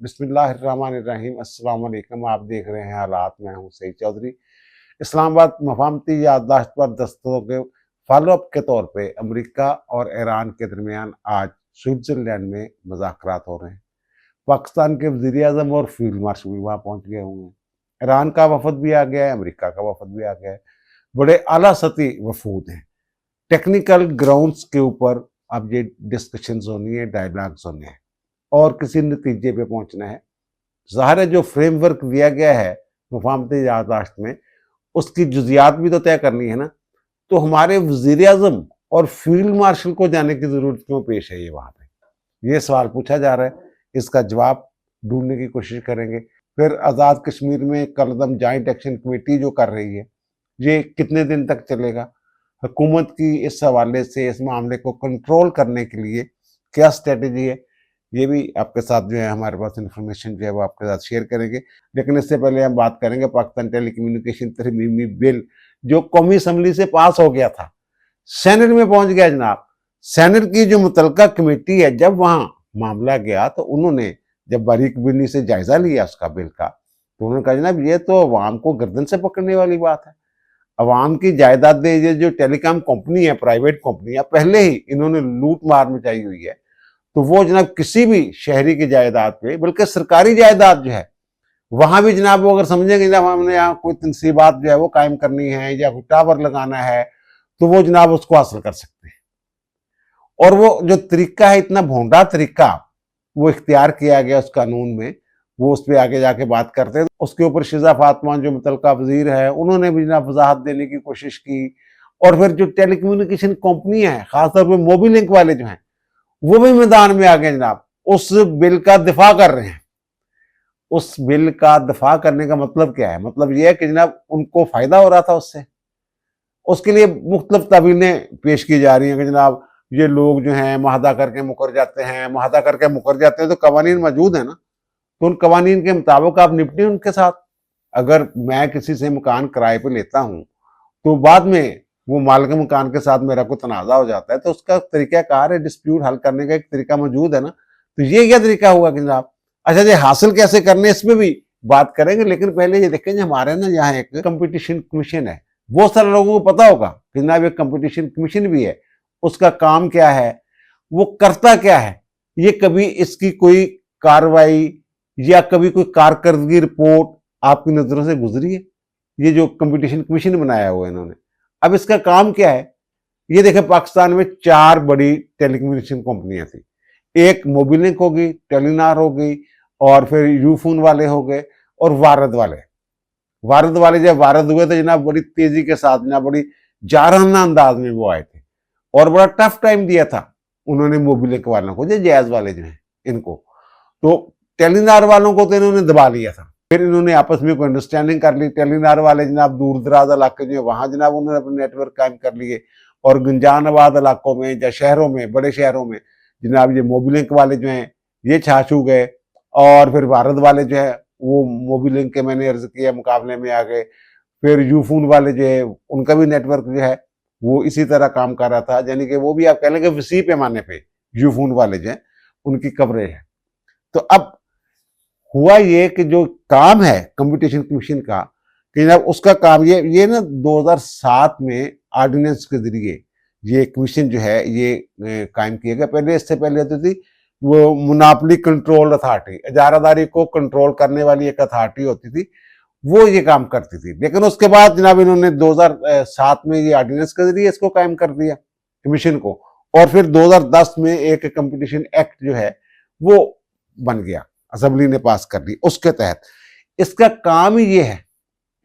बिस्मिल्लाहिर्रहमानिर्रहीम। अस्सलाम वालेकुम। आप देख रहे हैं हालात। मैं हूं सईद चौधरी। इस्लामाबाद मफाहमती याददाश्त पर दस्तों के फॉलोअप के तौर पे अमेरिका और ईरान के दरमियान आज स्विट्जरलैंड में मुज़ाकरात हो रहे हैं। पाकिस्तान के वज़ीर आज़म और फील्ड मार्शल भी वहाँ पहुँच गए हुए हैं। ईरान का वफद भी आ गया है, अमेरिका का वफद भी आ गया है। बड़े आला सतही वफूद हैं। टेक्निकल ग्राउंड्स के ऊपर अब ये डिस्कशंस होनी है, डायलॉग्स होने हैं और किसी नतीजे पे पहुंचना है। ज़ाहिर है जो फ्रेमवर्क दिया गया है मुफाहमती याददाश्त में, उसकी जुज़ियात भी तो तय करनी है ना। तो हमारे वज़ीर आज़म और फील्ड मार्शल को जाने की ज़रूरत क्यों पेश है ये वहाँ पे, ये सवाल पूछा जा रहा है। इसका जवाब ढूंढने की कोशिश करेंगे। फिर आज़ाद कश्मीर में कलदम जॉइंट एक्शन कमेटी जो कर रही है, ये कितने दिन तक चलेगा? हुकूमत की इस हवाले से इस मामले को कंट्रोल करने के लिए क्या स्ट्रेटजी है, ये भी आपके साथ जो है हमारे पास इंफॉर्मेशन जो है वो आपके साथ शेयर करेंगे। लेकिन इससे पहले हम बात करेंगे पाकिस्तान टेलीकम्युनिकेशन तरमीमी बिल जो कौमी असम्बली से पास हो गया था, सेनेट में पहुंच गया जनाब। सेनेट की जो मुतलका कमेटी है, जब वहां मामला गया तो उन्होंने जब बारीकबीनी से जायजा लिया उसका बिल का, तो उन्होंने कहा जनाब ये तो अवाम को गर्दन से पकड़ने वाली बात है। अवाम की जायदादें, ये जो टेलीकॉम कंपनी है, प्राइवेट कंपनी है, पहले ही इन्होंने लूट मार मचाई हुई है। तो वो जनाब किसी भी शहरी की जायदाद पे, बल्कि सरकारी जायदाद जो है वहां भी जनाब वो अगर समझेंगे जनाब हमने यहाँ कोई तनसीबात जो है वो कायम करनी है या कोई टावर लगाना है, तो वो जनाब उसको हासिल कर सकते हैं। और वो जो तरीका है, इतना भोंडा तरीका वो इख्तियार किया गया उस कानून में, वो उस पर आगे जाके बात करते हैं। उसके ऊपर शिजा फातमा जो मुतलका वजीर है, उन्होंने भी जनाब वजाहत देने की कोशिश की। और फिर जो टेलीकम्युनिकेशन कंपनी है, खासतौर पर मोबिलिंक वाले जो हैं, वो भी मैदान में आ गए जनाब, उस बिल का दिफा कर रहे हैं। उस बिल का दिफा करने का मतलब क्या है? मतलब यह है कि जनाब उनको फायदा हो रहा था उससे। उसके लिए मुख्तलिफ तावीलें पेश की जा रही हैं कि जनाब ये लोग जो हैं मुआहदा करके मुकर जाते हैं, मुआहदा करके मुकर जाते हैं, तो कवानीन मौजूद है ना, तो उन कवानीन के मुताबिक आप निपटें उनके साथ। अगर मैं किसी से मकान किराए पे लेता हूँ, तो बाद में वो मालिक मकान के साथ मेरा कोई तनाज़ा हो जाता है, तो उसका तरीक़ाकार है, डिस्प्यूट हल करने का एक तरीका मौजूद है ना। तो ये क्या तरीका हुआ कि जनाब, अच्छा ये हासिल कैसे करने, इसमें भी बात करेंगे। लेकिन पहले ये देखें, हमारे ना यहाँ एक कंपटीशन कमीशन है। बहुत सारे लोगों को पता होगा कि जनाब एक कंपटीशन कमीशन भी है। उसका काम क्या है, वो करता क्या है, ये कभी इसकी कोई कार्रवाई या कभी कोई कारकर्दगी रिपोर्ट आपकी नजरों से गुजरी है? ये जो कंपटीशन कमीशन बनाया हुआ है इन्होंने, अब इसका काम क्या है? ये देखें, पाकिस्तान में 4 बड़ी टेलीकम्युनिकेशन कंपनियां थी। एक मोबिलिंक हो गई, टेलीनार हो गई, और फिर यूफोन वाले हो गए, और वारद वाले। वारद वाले जब वारद हुए तो जनाब बड़ी तेजी के साथ, जनाब बड़ी जारहाना अंदाज में वो आए थे और बड़ा टफ टाइम दिया था उन्होंने मोबिलिंक वालों को, जो जैज वाले जो हैं इनको। तो टेलीनार वालों को तो इन्होंने दबा लिया था। फिर इन्होंने आपस में कोई अंडरस्टैंडिंग कर ली। टेलीनार वाले जनाब दूर दराज इलाके जो है वहां जनाब उन्होंने अपने नेटवर्क कायम कर लिए, और गुंजानाबाद इलाकों में या शहरों में, बड़े शहरों में जनाब ये मोबिलिंक वाले जो हैं ये छाछू गए। और फिर भारत वाले जो है वो मोबिलिंक के, मैंने अर्ज किया, मुकाबले में आ गए। फिर यूफोन वाले जो है उनका भी नेटवर्क जो है वो इसी तरह काम कर रहा था, यानी कि वो भी आप कह लेंगे वसी पैमाने पे यूफोन वाले जो है उनकी कवरेज है। तो अब हुआ ये कि जो काम है कंपटीशन कमीशन का, कि जनाब उसका काम ये ना 2007 में ऑर्डिनेंस के जरिए ये कमीशन जो है ये कायम किया गया। पहले, इससे पहले होती थी वो मोनोपोली कंट्रोल अथॉरिटी, इजारादारी को कंट्रोल करने वाली एक अथॉरिटी होती थी, वो ये काम करती थी। लेकिन उसके बाद जनाब इन्होंने 2007 में ये ऑर्डिनेंस के जरिए इसको कायम कर दिया कमीशन को, और फिर 2010 में एक कंपटीशन एक्ट जो है वो बन गया, असेंबली ने पास कर दी। उसके तहत इसका काम ही ये है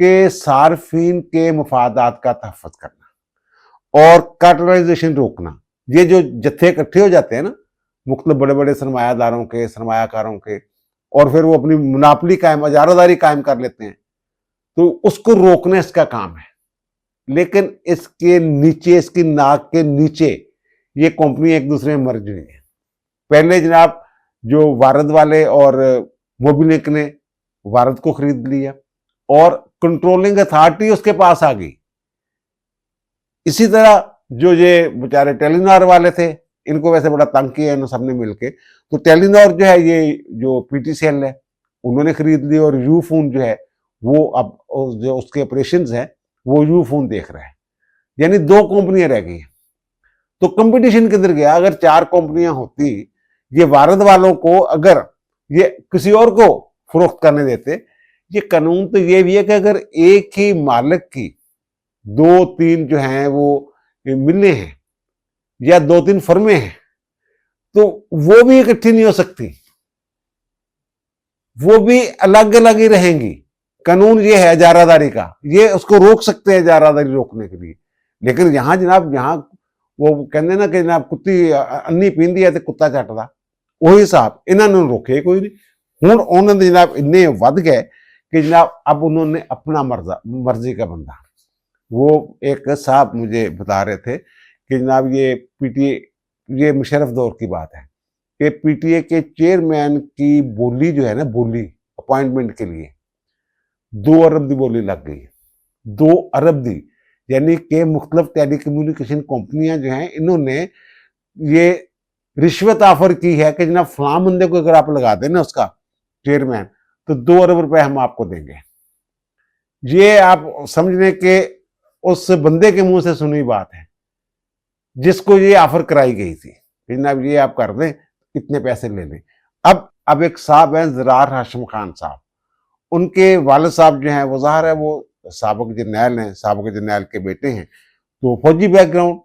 कि सार्फिन के मफादात का तहफ़्फ़ुज़ करना और कार्टेलाइजेशन रोकना। ये जो जत्थे इकट्ठे हो जाते हैं ना मुख्तलिफ बड़े बड़े सरमायादारों के, सरमायाकारों के, और फिर वो अपनी मुनाफली कायम, इजारादारी कायम कर लेते हैं, तो उसको रोकना इसका काम है। लेकिन इसके नीचे, इसकी नाक के नीचे ये कंपनी एक दूसरे में मर्ज हुई है। पहले जनाब जो वारद वाले और मोबिलिंक ने वारद को खरीद लिया और कंट्रोलिंग अथॉरिटी उसके पास आ गई। इसी तरह जो ये बेचारे टेलीनार वाले थे इनको वैसे बड़ा तंग किया इन सबने मिलके। तो टेलीनॉर जो है, ये जो पीटीसीएल है उन्होंने खरीद ली, और यूफोन जो है वो अब जो उसके ऑपरेशंस हैं वो यूफोन देख रहा है। यानी 2 कंपनियां रह गई। तो कंपटीशन किधर गया? अगर 4 कंपनियां होती, ये भारत वालों को अगर ये किसी और को फरोख्त करने देते। ये कानून तो ये भी है कि अगर एक ही मालिक की 2-3 जो हैं वो मिले हैं या 2-3 फर्में हैं, तो वो भी इकट्ठी नहीं हो सकती, वो भी अलग अलग ही रहेंगी। कानून ये है इजारादारी का, ये उसको रोक सकते हैं इजारादारी रोकने के लिए। लेकिन यहां जनाब, यहां वो कहते ना कि जनाब कुत्ती अन्नी पींदी है तो कुत्ता चटदा, वही हिसाब इन्होंने रोके कोई नहीं। हूं उन्होंने जनाब इन्ने वध गए कि जनाब अब उन्होंने अपना मर्जी का बंदा, वो एक साहब मुझे बता रहे थे कि जनाब ये पीटीए, ये मुशर्रफ दौर की बात है कि पीटीए के चेयरमैन की बोली जो है ना, बोली अपॉइंटमेंट के लिए 2 अरब की बोली लग गई। 2 अरब दी, यानी कि मुख्तलिफ टेलीकम्युनिकेशन कंपनियां जो हैं इन्होंने ये रिश्वत ऑफर की है कि जनाब फलां बंदे को अगर आप लगा दें ना उसका चेयरमैन, तो 2 अरब रुपए हम आपको देंगे। ये आप समझने के उस बंदे के मुंह से सुनी बात है जिसको ये ऑफर कराई गई थी, जनाब ये आप कर दें, इतने पैसे ले लें। अब एक साहब हैं ज़रार हाशिम खान साहब, उनके वालिद साहब जो हैं वो ज़ाहिर है वो साबिक जर्नैल हैं, साबिक जर्नैल के बेटे हैं, तो फौजी बैकग्राउंड।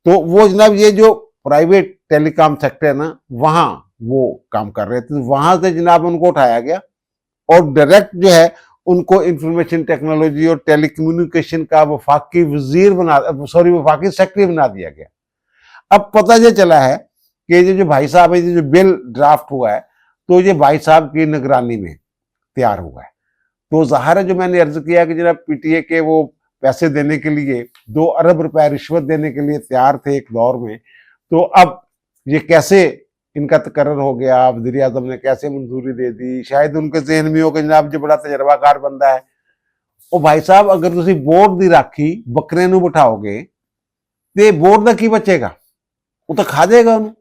तो वो जनाब ये जो प्राइवेट टेलीकॉम सेक्टर है ना, वहां वो काम कर रहे थे। तो वहां से जनाब उनको उठाया गया और डायरेक्ट जो है उनको इंफॉर्मेशन टेक्नोलॉजी और टेलीकम्युनिकेशन का वफाकी वजीर बना, सॉरी वफाकी सेक्रेटरी बना दिया गया। अब पता ये चला है कि ये जो भाई साहब है, ये जो बिल ड्राफ्ट हुआ है, तो ये भाई साहब की निगरानी में तैयार हुआ है। तो ज़ाहिर है जो मैंने अर्ज किया कि जनाब पीटीए के वो पैसे देने के लिए 2 अरब रुपए रिश्वत देने के लिए तैयार थे एक दौर में, तो अब ये कैसे इनका तकर्रर हो गया, वज़ीर आज़म ने कैसे मंजूरी दे दी? शायद उनके जहन में हो कि जनाब जो बड़ा तजर्बाकार बंदा है। ओ भाई साहब, अगर तुम बोर्ड दी राखी बकरे नूं बिठाओगे तो बोर्ड का की बचेगा? वो तो खा जाएगा उन्हें।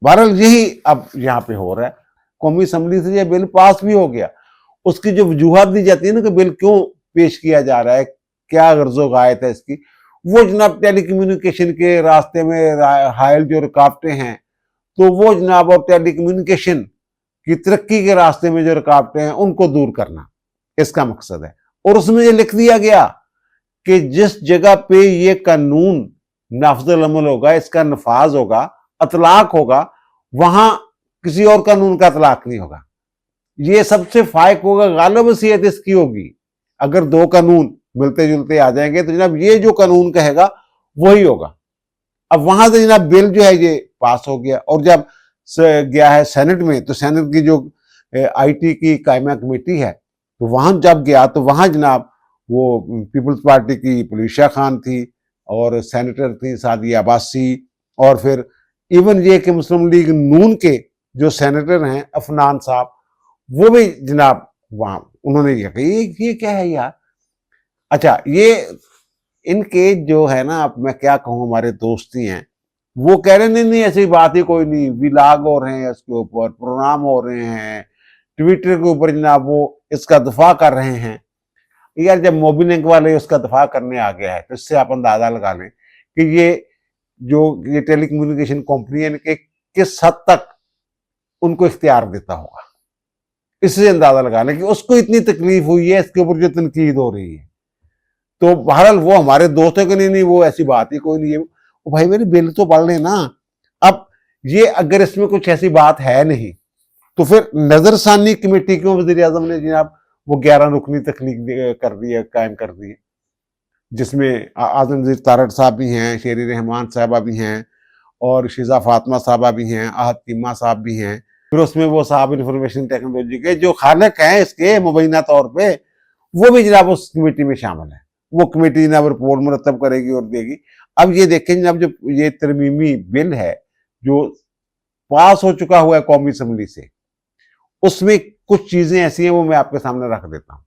बहरहाल यही अब यहाँ पे हो रहा है। कौमी असम्बली से ये बिल पास भी हो गया, उसकी जो वजूहत दी जाती है ना कि बिल क्यों पेश किया जा रहा है, क्या गर्जो गायत है इसकी, वो जनाब टेलीकम्युनिकेशन के रास्ते में हायल जो रुकावटें हैं, तो वो जनाब अब टेलीकम्युनिकेशन की तरक्की के रास्ते में जो रुकावटें हैं उनको दूर करना इसका मकसद है। और उसमें ये लिख दिया गया कि जिस जगह पे ये कानून नाफिजुल अमल होगा, इसका नफाज होगा, अतलाक होगा, वहां किसी और कानून का अतलाक नहीं होगा। ये सबसे फायक होगा, गालिब वसीयत इसकी होगी। अगर 2 कानून मिलते जुलते आ जाएंगे तो जनाब ये जो कानून कहेगा वही होगा। अब वहां से जनाब बिल जो है ये पास हो गया, और जब गया है सेनेट में, तो सेनेट की जो आईटी की कायमा कमेटी है, तो वहां जब गया तो वहां जनाब वो पीपल्स पार्टी की पुलिशा खान थी, और सेनेटर थी सादिया अब्बासी, और फिर इवन ये कि मुस्लिम लीग नून के जो सेनेटर हैं अफनान साहब, वो भी जनाब वहां उन्होंने ये कही ये क्या है यार। अच्छा, ये इनके जो है ना, अब मैं क्या कहूँ, हमारे दोस्त ही हैं, वो कह रहे नहीं नहीं ऐसी बात ही कोई नहीं, विलाग हो रहे हैं इसके ऊपर, प्रोग्राम हो रहे हैं ट्विटर के ऊपर, जनाब वो इसका दफा कर रहे हैं। यार जब मोबी लिंक वाले उसका दफा करने आ गया है, तो इससे आप अंदाजा लगा लें कि ये टेलीकम्युनिकेशन कंपनी है इनके किस हद तक उनको इख्तियार देता होगा। इससे अंदाजा लगा लें कि उसको इतनी तकलीफ हुई है, इसके ऊपर जो तनकीद हो रही है। तो बहरहाल वो हमारे दोस्तों के लिए नहीं, वो ऐसी बात ही कोई नहीं है। वो भाई मेरे बिल तो पढ़ लेना। अब ये अगर इसमें कुछ ऐसी बात है नहीं, तो फिर नजरसानी कमेटी क्यों वज़ीर आज़म ने जनाब वो 11 रुकनी तख्लीक कर दी है, कायम कर दी है, जिसमें आजम नज़ीर तारड़ साहब भी हैं, शेरी रहमान साहबा भी हैं, और शिजा फातिमा साहबा भी हैं, आहद कीमा साहब भी हैं। फिर उसमें वो साहब इंफॉर्मेशन टेक्नोलॉजी के जो खालिक हैं इसके मुबैना तौर पे, वो भी जनाब उस कमेटी में शामिल है। वो कमेटी जनाब रिपोर्ट मुरतब करेगी और देगी। अब ये देखें जनाब, जो ये तरमीमी बिल है जो पास हो चुका हुआ है कौमी असम्बली से, उसमें कुछ चीजें ऐसी हैं वो मैं आपके सामने रख देता हूँ।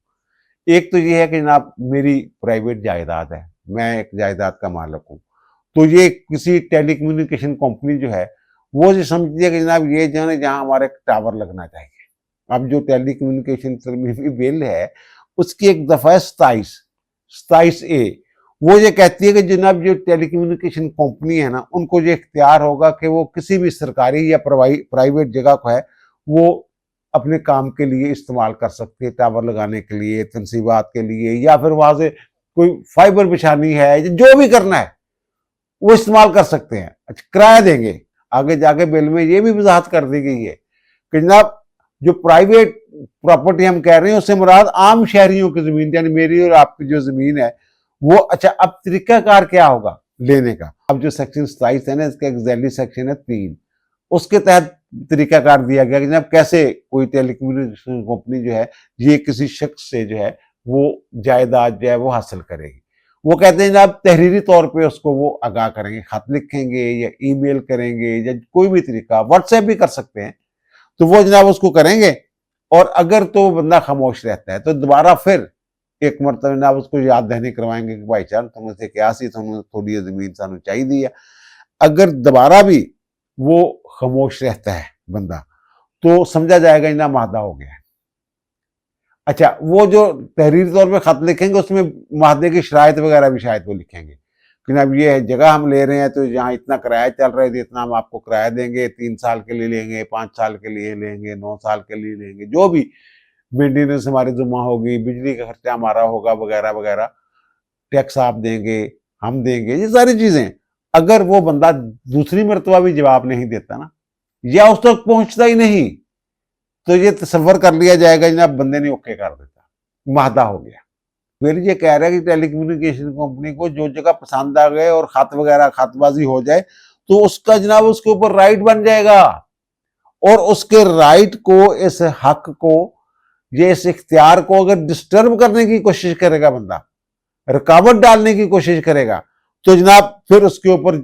एक तो ये है कि जनाब मेरी प्राइवेट जायदाद है, मैं एक जायदाद का मालिक हूँ, तो ये किसी टेलीकम्युनिकेशन कंपनी जो है वो जो समझती है कि जनाब ये जो है जहाँ हमारे टावर लगना चाहिए। अब जो टेलीकम्युनिकेशन तरमीमी बिल है उसकी एक दफा है 27A, वो ये कहती है कि जनाब जो टेलीकम्युनिकेशन कंपनी है ना उनको ये इख्तियार होगा कि वो किसी भी सरकारी या प्राइवेट जगह को है वो अपने काम के लिए इस्तेमाल कर सकती है, टावर लगाने के लिए, तनसीबात के लिए, या फिर वहां से कोई फाइबर बिछानी है, जो भी करना है वो इस्तेमाल कर सकते हैं। अच्छा, किराया देंगे। आगे जाके बिल में ये भी वजाहत कर दी गई है कि जनाब जो प्राइवेट प्रॉपर्टी हम कह रहे हैं उससे मुराद आम शहरियों की जमीन, यानी मेरी और आपकी जो जमीन है वो। अच्छा, अब तरीकाकार क्या होगा लेने का? अब जो सेक्शन 27 है ना, इसका एक जैली सेक्शन है 3, उसके तहत तरीकाकार दिया गया कि जनाब कैसे कोई टेलीकम्युनिकेशन कंपनी जो है ये किसी शख्स से जो है वो जायदाद जो है वो हासिल करेगी। वो कहते हैं जनाब तहरीरी तौर पे उसको वो आगाह करेंगे, खत लिखेंगे या ईमेल करेंगे या कोई भी तरीका, व्हाट्सएप भी कर सकते हैं, तो वो जनाब उसको करेंगे। और अगर तो बंदा खामोश रहता है तो दोबारा फिर एक मरतबा जनाब उसको याद दहानी करवाएंगे कि भाईचान तुमसे क्या सी, तुमने थोड़ी जमीन सानू चाहिए। अगर दोबारा भी वो खामोश रहता है बंदा तो समझा जाएगा जनाब मादा हो गया। अच्छा, वो जो तहरीरी तौर पे खत लिखेंगे उसमें माहदे की शराइत वगैरह भी शायद वो लिखेंगे कि अब ये जगह हम ले रहे हैं तो यहाँ इतना किराया चल रहा है तो इतना हम आपको किराया देंगे, 3 साल के लिए लेंगे, 5 साल के लिए लेंगे, 9 साल के लिए लेंगे, जो भी मेंटेनेंस हमारी जुम्मा होगी, बिजली का खर्चा हमारा होगा वगैरह वगैरह, टैक्स आप देंगे, हम देंगे, ये सारी चीजें। अगर वो बंदा दूसरी मरतबा भी जवाब नहीं देता ना या उस तक पहुंचता ही नहीं तो ये तसव्वुर कर लिया जाएगा जनाब बंदे ने ओके कर देता, माहदा हो गया। फिर ये कह रहा है कि टेलीकम्युनिकेशन कंपनी को जो जगह पसंद आ गए और खत वगैरह खतबाजी हो जाए तो उसका जनाब उसके ऊपर राइट बन जाएगा और उसके राइट को, इस हक को, ये इस इख्तियार को अगर डिस्टर्ब करने की कोशिश करेगा बंदा, रुकावट डालने की कोशिश करेगा तो जनाब फिर उसके ऊपर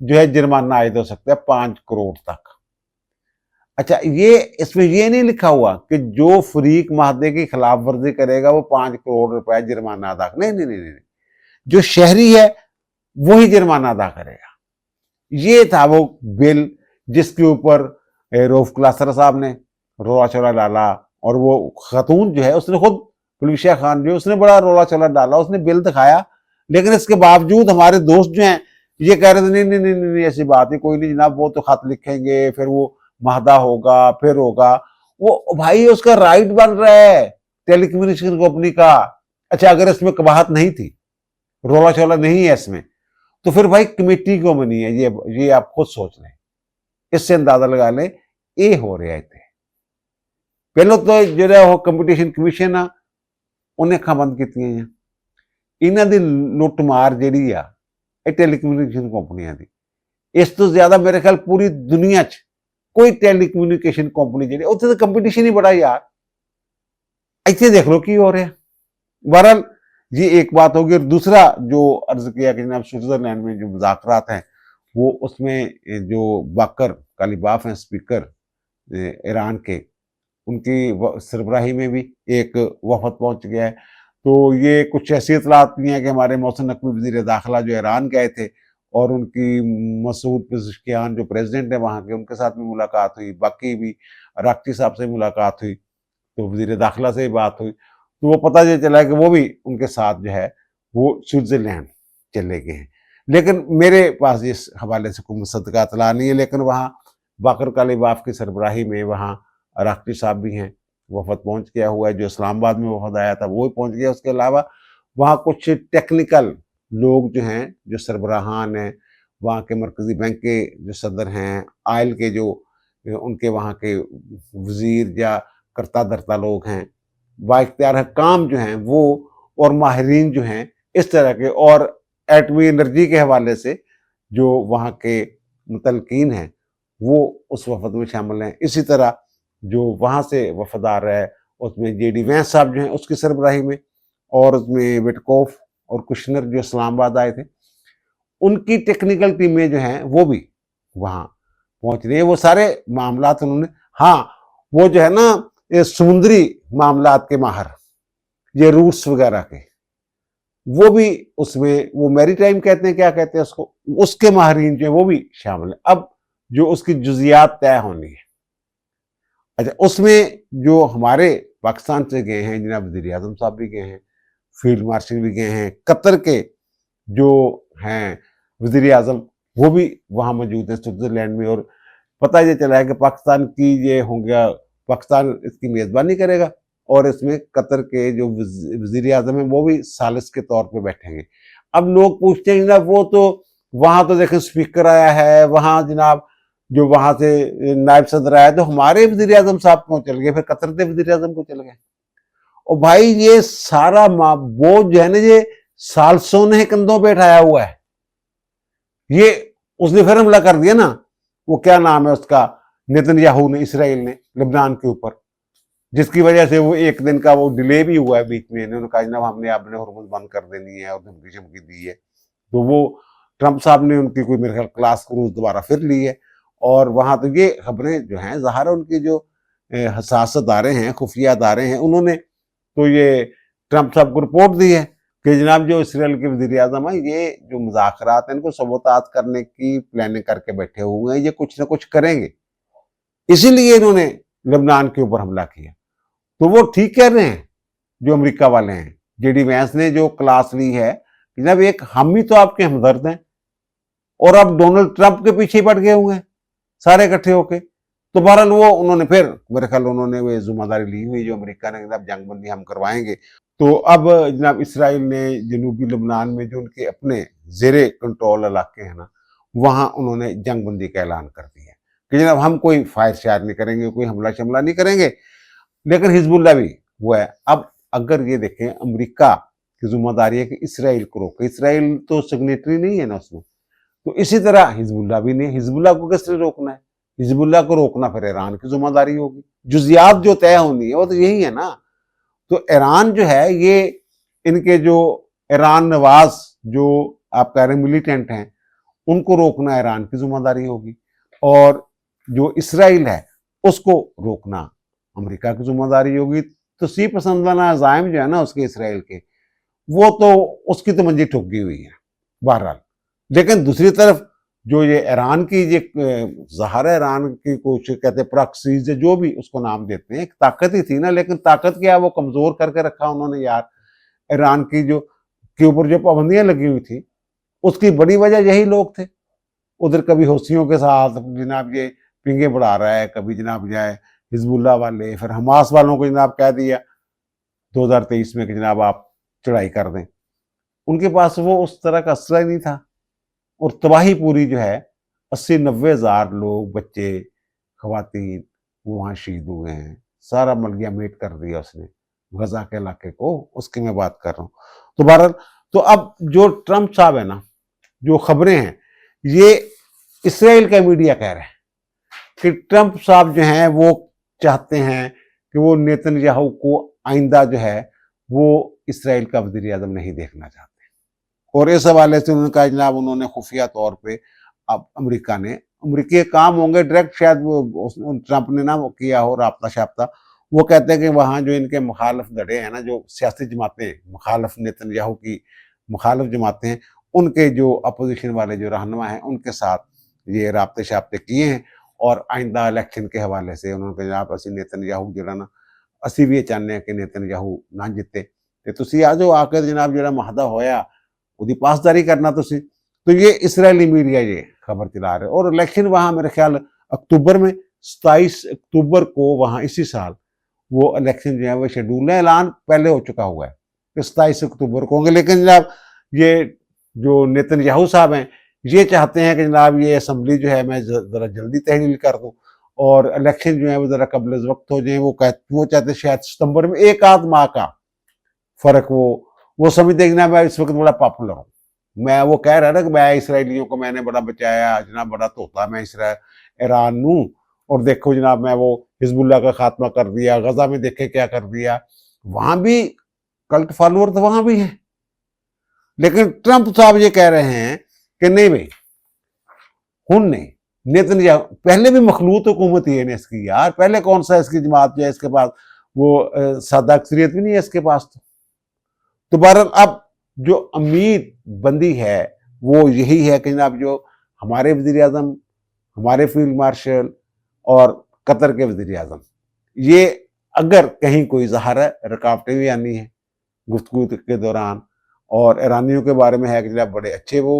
जो है जुर्माना आयद हो सकता है 5 करोड़ तक। अच्छा, ये इसमें ये नहीं लिखा हुआ कि जो फरीक माहदे की खिलाफ वर्जी करेगा वो 5 करोड़ रुपए जुर्माना अदा, नहीं नहीं नहीं नहीं, जो शहरी है वही जुर्माना अदा करेगा। ये था वो बिल जिसके ऊपर रऊफ क्लासर साहब ने रोला चोला डाला और वो खतून जो है उसने खुद, पुलिसिया खान जो, उसने बड़ा रोला चोला डाला, उसने बिल दिखाया, लेकिन इसके बावजूद हमारे दोस्त जो हैं ये कह रहे थे नहीं नहीं नहीं नहीं ऐसी बात है कोई नहीं जनाब, वो तो खत लिखेंगे फिर वो माहदा होगा फिर होगा। वो भाई उसका राइट बन रहा है टेलीकम्युनिकेशन कंपनी का। अच्छा, अगर इसमें कबाहत नहीं थी, रोला चोला नहीं है इसमें, तो फिर भाई कमेटी क्यों बनी है? ये आप खुद सोच लें, इससे अंदाजा लगा लें ये हो रहा है। पहले तो जो कंपटीशन कमीशन आ उन्हें अखां बंद की, इन्हों की लुट मार जी आ टेलीकम्युनिकेशन कंपनियां की, इस तो ज्यादा मेरे ख्याल पूरी दुनिया च कोई टेलीकम्युनिकेशन कंपनी जी उत्थे तो कंपटीशन ही बड़ा यार। इतने देख लो की हो रहा है। बहरहाल ये एक बात होगी। और दूसरा जो अर्ज किया कि जनाब स्विट्जरलैंड में जो मुज़ाकरात हैं वो, उसमें जो बाकर कालीबाफ हैं स्पीकर ईरान के, उनकी सरबराही में भी एक वफद पहुंच गया है। तो ये कुछ ऐसी इतलात भी हैं कि हमारे मोहसिन नकवी वज़ीर दाखिला जो ईरान गए थे और उनकी मसूद पेज़ेश्कियान जो प्रेसिडेंट है वहाँ के, उनके साथ भी मुलाकात हुई, बाकी भी अराक्ची साहब से मुलाकात हुई, तो वज़ीर दाखिला से ही बात हुई, तो वो पता ये चला कि वो भी उनके साथ जो है वो स्विट्ज़रलैंड चले गए हैं। लेकिन मेरे पास इस हवाले से कोई मुसद्दक़ा इत्तला नहीं है। लेकिन वहाँ बाकर कालीबाफ की सरबराही में वहाँ अराक्ची साहब भी हैं, वफद पहुँच गया हुआ है। जो इस्लामाबाद में वफद आया था वो भी पहुँच गया। उसके अलावा वहाँ कुछ टेक्निकल लोग जो हैं, जो सरबराहान हैं, वहाँ के मरकज़ी बैंक के जो सदर हैं, आयल के जो उनके वहाँ के वज़ीर या करता धरता लोग हैं, बाइख्तियार हकाम जो हैं वो, और माहिरीन जो हैं इस तरह के, और एटमी एनर्जी के हवाले से जो वहाँ के मुतलकीन हैं वो उस वफद में शामिल हैं। इसी तरह जो वहाँ से वफद आ रहा है उसमें JD वैंस साहब जो हैं उसकी सरबराही में, और उसमें विटकोफ और कुशनर जो इस्लामाबाद आए थे, उनकी टेक्निकल टीमें जो हैं वो भी वहाँ पहुँच रही है। वो सारे मामलात उन्होंने, हाँ वो जो है ना ये समुद्री मामलात के माहर, ये रूट्स वगैरह के, वो भी उसमें, वो मैरीटाइम कहते हैं, क्या कहते हैं उसको, उसके माहरीन जो है वो भी शामिल है। अब जो उसकी जुजियात तय होनी है। अच्छा, उसमें जो हमारे पाकिस्तान से गए हैं जनाब वज़ीर आज़म साहब भी गए हैं, फील्ड मार्शल भी गए हैं, कतर के जो हैं वज़ीर आज़म वो भी वहाँ मौजूद हैं स्विट्ज़रलैंड में। और पता ये चला है कि पाकिस्तान की ये हो गया, पाकिस्तान इसकी मेज़बानी करेगा और इसमें कतर के जो वज़ीर आज़म हैं वो भी सालिस के तौर पे बैठेंगे। अब लोग पूछते हैं जनाब वो तो वहाँ तो देखें स्पीकर आया है, वहाँ जनाब जो वहाँ से नायब सदर आया, तो हमारे वज़ीर आज़म साहब क्यों चल गए, फिर कतर के वज़ीर आज़म को चल गए। और भाई ये सारा बोझ जो है ना, ये सालसों ने कंधों पे उठाया हुआ है। ये उसने फिर हमला कर दिया ना, वो क्या नाम है उसका, नेतन्याहू ने, इसराइल ने लेबनान के ऊपर, जिसकी वजह से वो एक दिन का वो डिले भी हुआ है बीच में। इन्होंने कहा जनाब हमने आपने हुर्मुज़ बंद कर देनी है और धमकी शमकी दी है, तो वो ट्रंप साहब ने उनकी कोई मेरे ख्याल क्लास क्रूज दोबारा फिर ली है। और वहां तो ये खबरें जो हैं, ज़ाहिर उनकी जो हसास अदारे हैं, खुफिया अदारे हैं, उन्होंने तो ये ट्रंप साहब को रिपोर्ट दी है कि जनाब जो इसराइल के वज़ीर आज़म है, ये जो मुज़ाकरात हैं इनको सबूतात करने की प्लानिंग करके बैठे हुए हैं, ये कुछ ना कुछ करेंगे, इसीलिए इन्होंने लेबनान के ऊपर हमला किया। तो वो ठीक कह रहे हैं जो अमेरिका वाले हैं, जेडी वैंस ने जो क्लास ली है, जनाब एक हम ही तो आपके हमदर्द हैं और अब डोनाल्ड ट्रंप के पीछे पड़ गए हुए हैं सारे इकट्ठे होके। तो बहरहाल वो उन्होंने फिर मेरे ख्याल उन्होंने वो जिम्मेदारी ली हुई जो अमेरिका ने, जनाब जंगबंदी हम करवाएंगे। तो अब जनाब इसराइल ने जनूबी लेबनान में जो उनके अपने जेरे कंट्रोल इलाके हैं ना, वहां उन्होंने जंगबंदी का ऐलान कर दिया कि जनाब हम कोई फायर शायर नहीं करेंगे, कोई हमला शमला नहीं करेंगे। लेकिन हिजबुल्ला भी वो है। अब अगर ये देखें, अमेरिका की जिम्मेदारी है कि इसराइल को रोके, इसराइल तो सिग्नेटरी नहीं है ना उसमें, तो इसी तरह हिजबुल्ला भी नहीं। हिजबुल्ला को किसने रोकना है? हिजबुल्ला को रोकना फिर ईरान की जिम्मेदारी होगी। जुजियात जो तय होनी है वो तो यही है ना। तो ईरान जो है, ये इनके जो ईरान नवाज जो आप कह रहे हैं मिलिटेंट हैं, उनको रोकना ईरान की जिम्मेदारी होगी, और जो इसराइल है उसको रोकना अमेरिका की जिम्मेदारी होगी। तो सी पसंदाना अज़ाइम जो है ना उसके इसराइल के, वो तो उसकी तो मंजी ठुक गई हुई है बहरहाल। लेकिन दूसरी तरफ जो ये ईरान की ये ज़ाहिर ईरान की कोशिश, कहते हैं प्रॉक्सीज, जो भी उसको नाम देते हैं, एक ताकत ही थी ना, लेकिन ताकत क्या है वो कमज़ोर करके रखा उन्होंने यार। ईरान की जो के ऊपर जो पाबंदियां लगी हुई थी, उसकी बड़ी वजह यही लोग थे। उधर कभी हौसियों के साथ जनाब ये पिंगे बढ़ा रहा है, कभी जनाब जाए हिजबुल्ला वाले, फिर हमास वालों को जनाब कह दिया 2023 में कि जनाब आप चढ़ाई कर दें। उनके पास वो उस तरह का असला ही नहीं था, और तबाही पूरी जो है, 80-90 हज़ार लोग, बच्चे, खवातीन वो वहाँ शहीद हुए हैं। सारा मलगिया मेट कर दिया उसने गजा के इलाके को, उसकी मैं बात कर रहा हूँ। तो बहरहाल, तो अब जो ट्रंप साहब है ना, जो खबरें हैं, ये इसराइल का मीडिया कह रहे हैं कि ट्रंप साहब जो हैं वो चाहते हैं कि वो नेतन्याहू को आइंदा जो है वो इसराइल का वज़ीर आज़म नहीं देखना चाहते। और इस हवाले से उन्होंने कहा जनाब उन्होंने खुफिया तौर पे अब अमरीकी काम होंगे डायरेक्ट, शायद वो ट्रंप ने ना वो किया हो राब्ता शाब्ता। वो कहते हैं कि वहाँ जो इनके मुखालफ धड़े हैं ना, जो सियासी जमातें मुखालफ नेतन्याहू की मुखालफ जमातें हैं, उनके जो अपोजिशन वाले जो रहनुमा हैं उनके साथ ये राब्ते शाब्ते किए हैं। और आइंदा इलेक्शन के हवाले से उन्होंने कहा जनाब असी नेतन्याहू जो ना, असी भी चाहते हैं कि नेतन्याहू ना जिते, तो तुसी आ जाओ आकर जनाब जो महदा होया ਉਹਦੀ पासदारी करना तुसी। तो ये इसराइली मीडिया ये खबर चला रहे। और इलेक्शन वहाँ मेरे ख्याल अक्टूबर में, 27 अक्टूबर को वहाँ इसी साल वो इलेक्शन जो है वो शेड्यूल है, ऐलान पहले हो चुका हुआ है कि 27 अक्टूबर को होंगे। लेकिन जनाब ये जो नेतन्याहू साहब हैं, ये चाहते हैं कि जनाब ये असम्बली जो है मैं ज़रा जल्दी तहलील कर दूँ और इलेक्शन जो है वो ज़रा कबल वक्त हो जाए। वो चाहते शायद सितंबर में, एक आध माह का फ़र्क वो समझते हैं कि ना मैं इस वक्त बड़ा पॉपुलर हूँ। मैं वो कह रहा ना कि मैं इसराइलियों को मैंने बड़ा बचाया जनाब, बड़ा धोता मैं ईरान नू, और देखो जनाब मैं वो हिजबुल्ला का खात्मा कर दिया, गजा में देखे क्या कर दिया। वहां भी कल्ट फॉलोअर तो वहां भी हैं। लेकिन ट्रंप साहब ये कह रहे हैं कि नहीं भाई, हुन नहीं, नेतन्याहू पहले भी मखलूत हुकूमत ही है इसकी यार, पहले कौन सा इसकी जमात जो है इसके पास वो सादा अक्सरियत भी नहीं है इसके पास। तो बहरहाल अब जो उम्मीद बंदी है वो यही है कि जनाब जो हमारे वज़ीर आज़म, हमारे फील्ड मार्शल और कतर के वज़ीर आज़म, ये अगर कहीं कोई ज़ाहिर है रुकावटें भी आनी हैं गुफ्तगू के दौरान, और ईरानियों के बारे में है कि जनाब बड़े अच्छे वो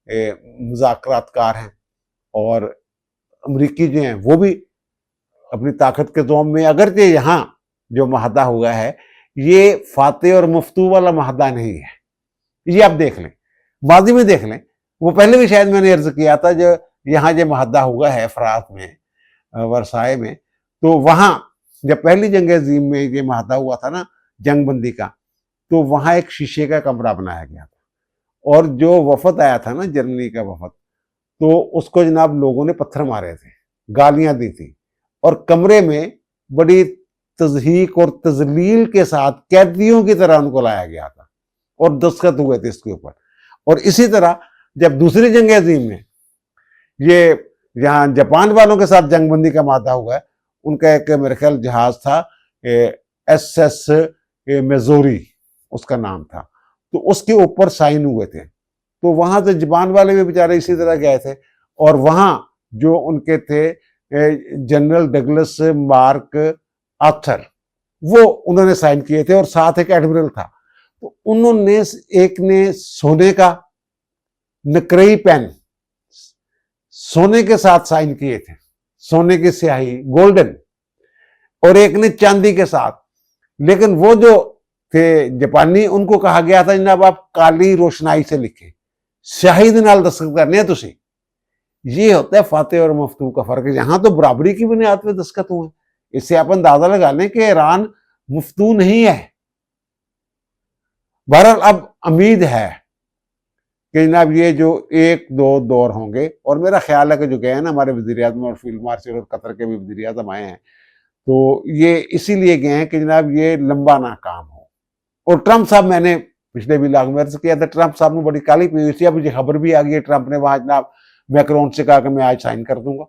मुज़ाकरातकार हैं, और अमरीकी जो हैं वो भी अपनी ताकत के ज़ोम में, अगरचे यहाँ जो माहदा हुआ है ये फातेह और मफ्तू वाला माहदा नहीं है, ये आप देख लें, माजी में देख लें, वो पहले भी शायद मैंने अर्ज किया था, जो यहाँ जो माहदा हुआ है फरात में, वर्साए में, तो वहाँ जब पहली जंग अज़ीम में ये माहदा हुआ था ना जंग बंदी का, तो वहाँ एक शीशे का कमरा बनाया गया था, और जो वफद आया था ना जर्मनी का वफद, तो उसको जनाब लोगों ने पत्थर मारे थे, गालियां दी थी, और कमरे में बड़ी तज़हीक और तजलील के साथ कैदियों की तरह उनको लाया गया था, और दस्तखत हुए थे इसके ऊपर। और इसी तरह जब दूसरी जंग अज़ीम में ये यहाँ जापान वालों के साथ जंगबंदी का मादा हुआ है, उनका एक मेरे ख्याल जहाज था SS मेजोरी उसका नाम था, तो उसके ऊपर साइन हुए थे, तो वहां से जापान वाले भी बेचारे इसी तरह गए थे, और वहां जो उनके थे जनरल डगलस मार्क आर्थर, वो उन्होंने साइन किए थे, और साथ एक एडमिरल था, तो उन्होंने एक ने सोने का नकरई पेन सोने के साथ साइन किए थे, सोने की स्याही गोल्डन, और एक ने चांदी के साथ। लेकिन वो जो थे जापानी, उनको कहा गया था जनाब आप काली रोशनाई से लिखे, स्याही दे नाल दस्तखत करने हैं तुसी। ये होता है फातेह और मफ्तू का फर्क। यहां तो बराबरी की बुनियाद पे दस्तखत हुए, इससे आप अंदाजा लगा लें कि ईरान मुफ्तू नहीं है। बहरहाल अब उम्मीद है कि जनाब ये जो एक दो दौर होंगे, और मेरा ख्याल है कि जो गए हैं ना हमारे वज़ीर आज़म और फील्ड मार्शल और कतर के भी वज़ीर आज़म आए हैं, तो ये इसीलिए गए हैं कि जनाब ये लंबा ना काम हो। और ट्रंप साहब, मैंने पिछले भी लाख में अर्ज किया था, ट्रंप साहब ने बड़ी काली पी हुई थी, अब मुझे खबर भी आ गई है ट्रंप ने वहां जनाब मैक्रोन से कहा कि मैं आज साइन कर दूंगा,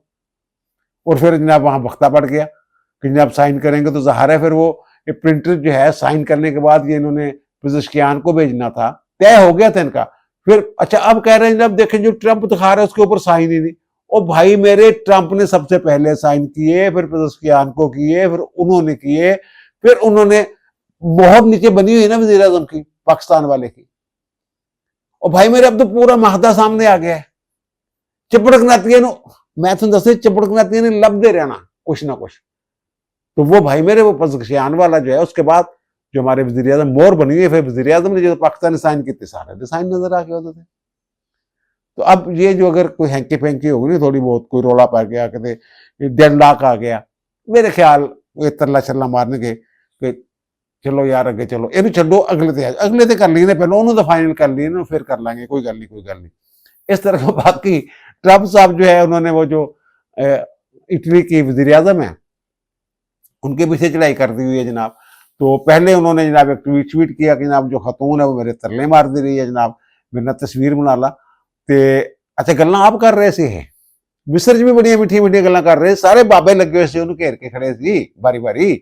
और फिर जनाब वहां वक्ता पड़ गया कि जनाब साइन करेंगे तो ज़ाहिर है फिर वो प्रिंटर जो है साइन करने के बाद ये इन्होंने पेज़ेश्कियान को भेजना था, तय हो गया था इनका। फिर अच्छा अब कह रहे हैं जनाब देखें जो ट्रंप दिखा रहा है उसके ऊपर साइन ही नहीं। ओ भाई मेरे, ट्रंप ने सबसे पहले साइन किए, फिर पेज़ेश्कियान को किए, फिर उन्होंने किए, फिर उन्होंने मोहर नीचे बनी हुई ना वज़ीर आज़म की, पाकिस्तान वाले की। और भाई मेरे अब तो पूरा माहदा सामने आ गया है। चिपड़कनातियां मैं तुम दस चिपड़कनातियां ने लभदे रहना कुछ ना कुछ। तो वो भाई मेरे, वो पेज़ेश्कियान वाला जो है, उसके बाद जो हमारे वज़ीर आज़म मोहर बनी हुई है, फिर वज़ीर आज़म ने जो पाकिस्तान ने साइन किए सारे साइन नजर आ गए होते थे। तो अब ये जो अगर कोई हैंकी फेंकी होगी थोड़ी बहुत, कोई रोला पा गया, कहते 1.5 लाख आ गया, मेरे ख्याल तरला छल्ला मारने के चलो यार अगे चलो, इन छो अगले ते कर ली ने, पहले उन्होंने तो फाइनल कर ली ना, फिर कर लेंगे, कोई गल नहीं। इस तरह का। बाकी ट्रंप साहब जो है, उन्होंने वो जो इटली की वज़ीर आज़म है उनके पीछे चढ़ाई कर दी हुई है जनाब। तो पहले उन्होंने जनाब एक ट्वीट किया कि जनाब जो खतून है वो मेरे तरले मार दे रही है जनाब, मेरे ना तस्वीर बना ला। ते अच्छा गल्लां आप कर रहे थे, मिस्र च भी बड़ियां मिठियां मिठियां गल्लां कर रहे, सारे बाबे लगे हुए थे उन्होंने घेर के खड़े थे बारी बारी।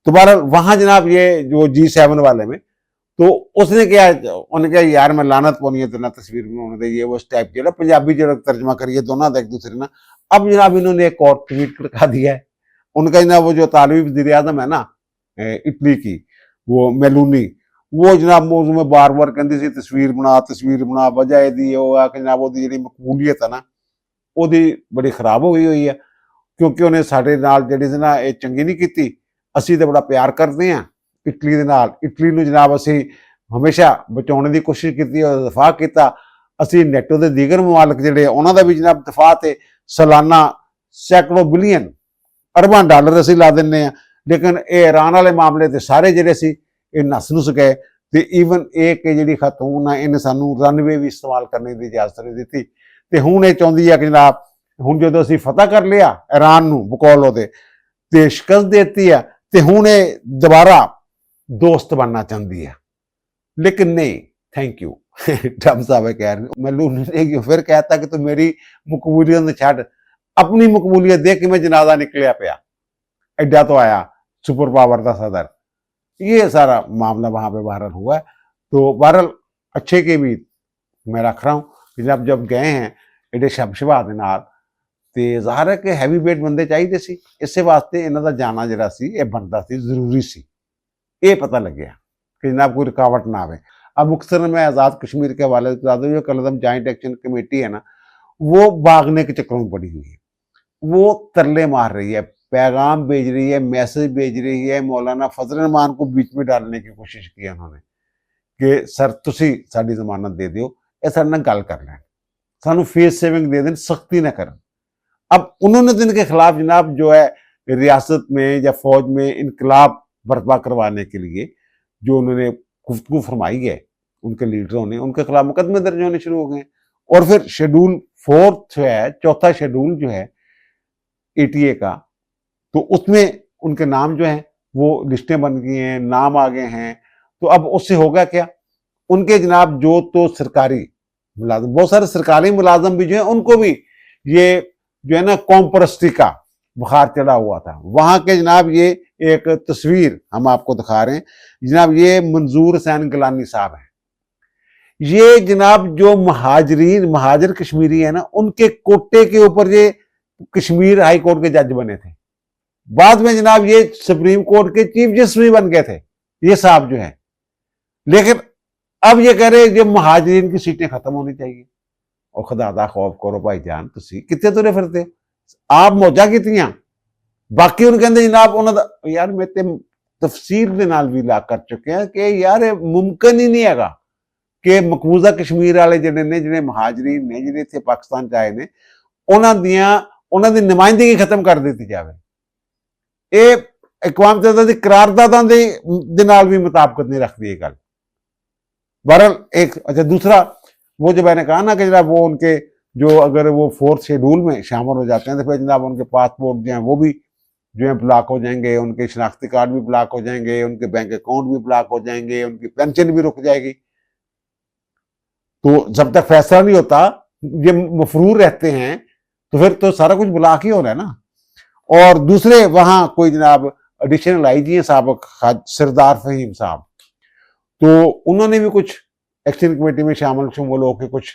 दोबारा वहां जनाब ये जो G7 वाले में, तो उसने क्या, उन्हें क्या यार मैं लानत पौनी है तेना तस्वीर बनाने दे, ये वो उस टाइप जो पंजाबी जो तर्जमा करिए दोनों एक दूसरे ना। अब जनाब इन्होंने एक और ट्वीट करका दिया है उनका जनाब, वो जो तालिबी वज़ीर आज़म है ना इटली की, वो मेलोनी, वो जनाब मौजू में बार बार कहती सी तस्वीर बना, वजह यदी कि जनाब वो जी मकबूलीयत है ना वो बड़ी खराब हो गई हुई है, क्योंकि उन्हें साढ़े नाल जी ना ये चंगी नहीं की। असी तो बड़ा प्यार करते हैं इटली के नाल, इटली में जनाब असी हमेशा बचाने की कोशिश की, दफा किया। असी नेटो के दीगर ममालक जोड़े उन्होंने भी जनाब दफा से सालाना सैकड़ों बिलियन अरबां डॉलर असी ला दें, लेकिन ये ईरान वाले मामले तो सारे जोड़े सी नस नुस गए। तो ईवन एक जी खतून है, इन्हें सानू रनवे भी इस्तेमाल करने की इजाजत नहीं दी। तो हूँ ये चाहती है कि जनाब हूँ जो असी फतह कर लिया ईरान बकौल वो शिकस्त देती है, तो हूँ ये दोबारा दोस्त बनना चाहती है। लेकिन नहीं, थैंक यू। ट्रंप साहब कह रहे मैं फिर कहता कि तू मेरी मकबूलियत छड़, अपनी मकबूलियत देख के मैं जनाजा निकलिया पाया, एडा तो आया सुपर पावर का सदर। ये सारा मामला वहां पे बहरहाल हुआ है। तो बहरहाल अच्छे की उम्मीद मैं रख रहा हूँ कि जब गए हैं एडे शमशवा ਦੇ ਨਾਲ ਤੇ ਜ਼ਾਹਰ ਹੈ ਕਿ ਹੈਵੀ ਵੇਟ ਬੰਦੇ ਚਾਹੀਦੇ ਸੀ। ਇਸੇ ਵਾਸਤੇ ਇਹਨਾਂ ਦਾ ਜਾਣਾ ਜਿਹੜਾ ਸੀ ਇਹ ਬਣਦਾ ਸੀ, ਜ਼ਰੂਰੀ ਸੀ। ये पता लग गया कि जनाब कोई रुकावट ना आवे। अब मुख्तसर में आज़ाद कश्मीर के हवाले से बता दूं, जो कलदम जॉइंट एक्शन कमेटी है ना, वो भागने के चक्करों में पड़ी हुई है। वो तरले मार रही है, पैगाम भेज रही है, मैसेज भेज रही है। मौलाना फजल रहमान को बीच में डालने की कोशिश की है उन्होंने कि सर तुसी साडी जमानत दे दिओ, ये साडे नाल गल कर लैण, सानू फेस सेविंग दे देन, सख्ती ना करन। अब उन्होंने तो इनके खिलाफ जनाब जो है रियासत में या फौज में इनकलाब बर्पा करवाने के लिए जो उन्होंने गुफ्तगू फरमाई है उनके लीडरों ने, उनके खिलाफ मुकदमे दर्ज होने शुरू हो गए। और फिर शेड्यूल 4 जो है, चौथा शेड्यूल जो है एटीए का, तो उसमें उनके नाम जो हैं वो लिस्टें बन गई हैं, नाम आ गए हैं। तो अब उससे होगा क्या, उनके जनाब जो तो सरकारी मुलाजिम, बहुत सारे सरकारी मुलाजिम भी जो है उनको भी ये जो है ना कौम परस्ती का बुखार चढ़ा हुआ था। वहां के जनाब ये एक तस्वीर हम आपको दिखा रहे हैं जनाब, ये मंजूर हुसैन गिलानी साहब हैं। ये जनाब जो महाजर कश्मीरी है ना, उनके कोटे के ऊपर ये कश्मीर हाई कोर्ट के जज बने थे। बाद में जनाब ये सुप्रीम कोर्ट के चीफ जस्टिस भी बन गए थे ये साहब जो है। लेकिन अब ये कह रहे हैं महाजरीन की सीटें खत्म होनी चाहिए। और खुदा दा खौफ करो भाईजान, तुसी कितने तुरे फिरते, आप मौजा कीतियां। बाकी उन्हें कहते जनाब उन्होंने यार मैं ते तफसीर दे नाल भी ला कर चुके हैं कि यार मुमकिन ही नहीं है कि मकबूजा कश्मीर वाले जिहड़े ने, जिहड़े महाजरीन ने, जिहड़े इत्थे पाकिस्तान च आए ने, उन्हां दी नुमाइंदगी खत्म कर दी जाए। ये अकवाम मुत्तहिदा दी करारदादां दे नाल भी मुताबकत नहीं रखती ये गल। बहरहाल एक अच्छा दूसरा वो जो मैंने कहा ना कि जनाब वो उनके जो अगर वो 4th शेड्यूल में शामिल हो जाते हैं तो फिर जनाब उनके पासपोर्ट जो हैं वो भी जो है ब्लॉक हो जाएंगे, उनके शनाख्ती कार्ड भी ब्लॉक हो जाएंगे, उनके बैंक अकाउंट भी ब्लॉक हो जाएंगे, उनकी पेंशन भी रुक जाएगी। तो जब तक फैसला नहीं होता, ये मफरूर रहते हैं, तो फिर तो सारा कुछ ब्लॉक ही हो रहा है ना। और दूसरे वहां कोई जनाब एडिशनल आईजी हैं साहब सरदार फहीम साहब, तो उन्होंने भी कुछ एक्शन कमेटी में शामिल होकर कुछ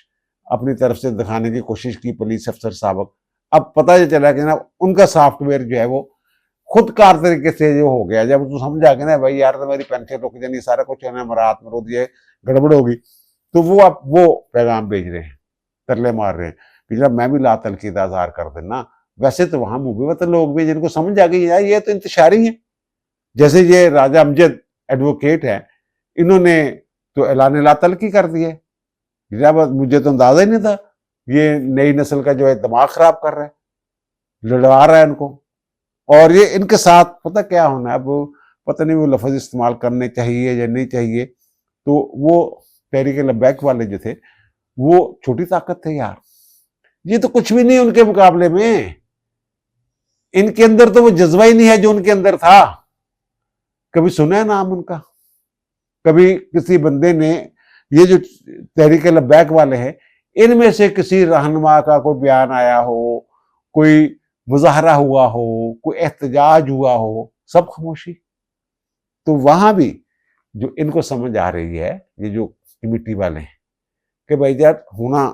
अपनी तरफ से दिखाने की कोशिश की, पुलिस अफसर साहब। अब पता ये चला कि ना उनका सॉफ्टवेयर जो है वो खुदकार तरीके से जो हो गया। जब तो समझ आ गया ना भाई यार तो मेरी पेंशन रुक जानी, सारा कुछ है ना मरात मरूद ये गड़बड़ होगी, तो वो आप वो पैगाम भेज रहे हैं, तरले मार रहे हैं कि जब मैं भी ला तनकीद आज़ार कर देना। वैसे तो वहां मुबीवतन लोग भी जिनको समझ आ गई यार ये तो इंतशारी है, जैसे ये राजा अमजद एडवोकेट है, इन्होंने तो ऐलान ला तलकी कर दिए। मुझे तो अंदाजा ही नहीं था ये नई नस्ल का जो है दिमाग खराब कर रहा है, लड़वा रहा है इनको। और ये इनके साथ पता क्या होना है, अब पता नहीं वो लफ्ज इस्तेमाल करने चाहिए या नहीं चाहिए। तो वो तहरीक लब्बैक वाले जो थे वो छोटी ताकत थे यार, ये तो कुछ भी नहीं उनके मुकाबले में। इनके अंदर तो वो जज्बा ही नहीं है जो उनके अंदर था। कभी सुना है नाम उनका? कभी किसी बंदे ने, ये जो तहरीक लब्बैक वाले हैं, इनमें से किसी रहनुमा का कोई बयान आया हो, कोई मुजाहरा हुआ हो, कोई एहतजाज हुआ हो, सब खामोशी। तो वहां भी जो इनको समझ आ रही है, ये जो कमेटी वाले हैं, कि भाई यार होना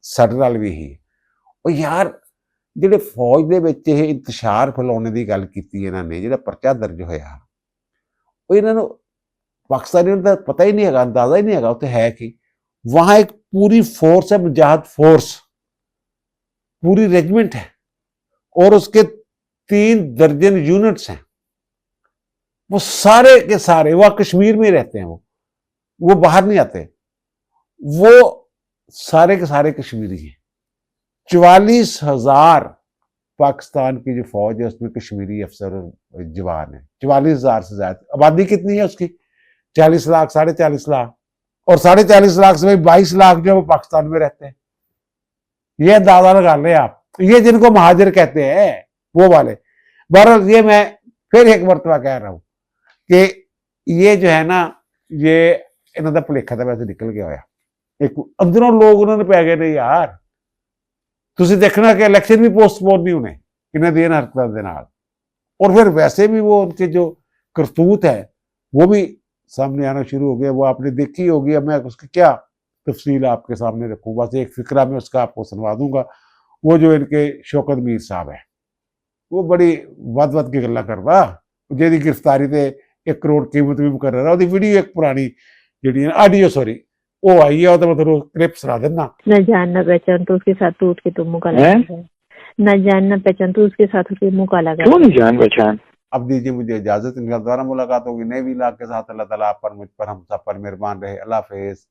साडे नाल भी ही। और यार ਜਿਹੜੇ फौज ਦੇ ਵਿੱਚ ਇਹ इंतशार फैलाने की गल की इन्हों ने, ਜਿਹੜਾ परचा दर्ज होया, ਉਹ ਇਹਨਾਂ ਨੂੰ पाकिस्तानियों का पता ही नहीं है, अंदाजा ही नहीं है उत्थे है कि वहां एक पूरी फोर्स है, मुजाहिद फोर्स, पूरी रेजिमेंट है, और उसके 3 दर्जन यूनिट्स हैं। वो सारे के सारे वह कश्मीर में रहते हैं, वो बाहर नहीं आते, वो सारे के सारे कश्मीरी हैं। 44,000 पाकिस्तान की जो फौज है उसमें कश्मीरी अफसर और जवान है। 44,000 से ज्यादा। आबादी कितनी है उसकी? 40 लाख, 40.5 लाख। और 40.5 लाख से 22 लाख जो है वो पाकिस्तान में रहते हैं। ये अंदाजा लगा लें आप, ये जिनको महाजर कहते हैं वो वाले। बहरहाल ये मैं फिर एक मरतबा कह रहा हूं कि ये जो है ना, ये इन्हों का भुलेखा तो वैसे निकल गया होया। एक अंदरों लोग उन्होंने पै गए ने यार, तुसी देखना कि इलेक्शन भी पोस्टपोन नहीं होने इन्हें दी हरकतों के नाल। और फिर वैसे भी वो उनके जो करतूत है वो भी सामने आना शुरू हो गया। वो आपने देखी होगी, अब मैं उसकी क्या तफसील आपके सामने रखूँ। बस एक फिक्रा में उसका आपको सुनवा दूंगा। वो जो इनके शौकत मीर साहब है, वो बड़ी वध की गल्ला करवा जेदी गिरफ्तारी ते 1 करोड़ कीमत भी कर रहा। ओदी वीडियो एक पुरानी जेडी ऑडियो सॉरी वो आई है, तो मतलब क्लिप सुना देना। न जान न पहचान तो उसके साथ तू उठ के तुम मुँह काला कर रहा है। न जान न पहचान तो उसके साथ उसके मुँह काला कर। क्यों नहीं जान पहचान? अब दीजिए मुझे इजाजत, इनका दोबारा मुलाकात होगी नए व्लॉग के साथ। अल्लाह ताला आप पर, मुझ पर, हम सब पर मेहरबान रहे। अल्लाह हाफिज।